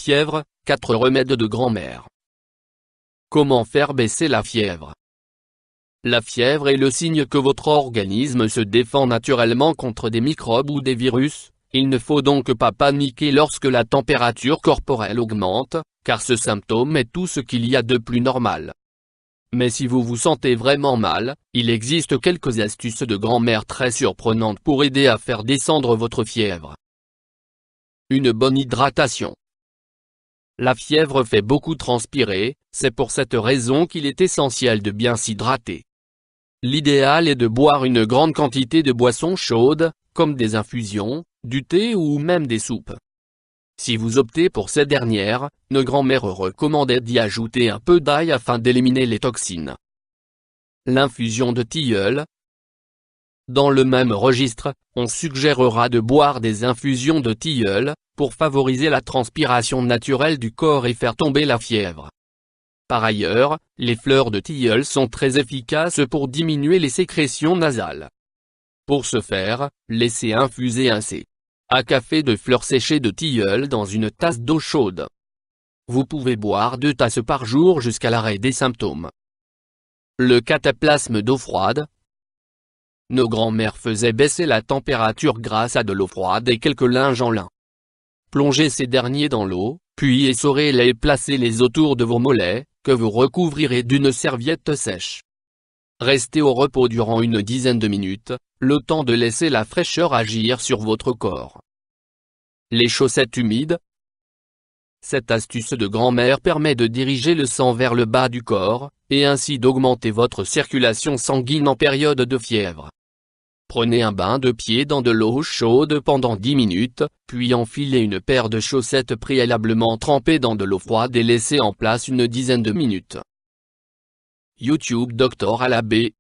fièvre, 4 remèdes de grand-mère. Comment faire baisser la fièvre? La fièvre est le signe que votre organisme se défend naturellement contre des microbes ou des virus. Il ne faut donc pas paniquer lorsque la température corporelle augmente, car ce symptôme est tout ce qu'il y a de plus normal. Mais si vous vous sentez vraiment mal, il existe quelques astuces de grand-mère très surprenantes pour aider à faire descendre votre fièvre. Une bonne hydratation. La fièvre fait beaucoup transpirer, c'est pour cette raison qu'il est essentiel de bien s'hydrater. L'idéal est de boire une grande quantité de boissons chaudes, comme des infusions, du thé ou même des soupes. Si vous optez pour ces dernières, nos grand-mères recommandaient d'y ajouter un peu d'ail afin d'éliminer les toxines. L'infusion de tilleul. Dans le même registre, on suggérera de boire des infusions de tilleul, pour favoriser la transpiration naturelle du corps et faire tomber la fièvre. Par ailleurs, les fleurs de tilleul sont très efficaces pour diminuer les sécrétions nasales. Pour ce faire, laissez infuser un à café de fleurs séchées de tilleul dans une tasse d'eau chaude. Vous pouvez boire 2 tasses par jour jusqu'à l'arrêt des symptômes. Le cataplasme d'eau froide. Nos grands-mères faisaient baisser la température grâce à de l'eau froide et quelques linges en lin. Plongez ces derniers dans l'eau, puis essorez-les et placez-les autour de vos mollets, que vous recouvrirez d'une serviette sèche. Restez au repos durant une dizaine de minutes, le temps de laisser la fraîcheur agir sur votre corps. Les chaussettes humides. Cette astuce de grand-mère permet de diriger le sang vers le bas du corps, et ainsi d'augmenter votre circulation sanguine en période de fièvre. Prenez un bain de pied dans de l'eau chaude pendant 10 minutes, puis enfilez une paire de chaussettes préalablement trempées dans de l'eau froide et laissez en place une dizaine de minutes. YouTube Dr Alabé.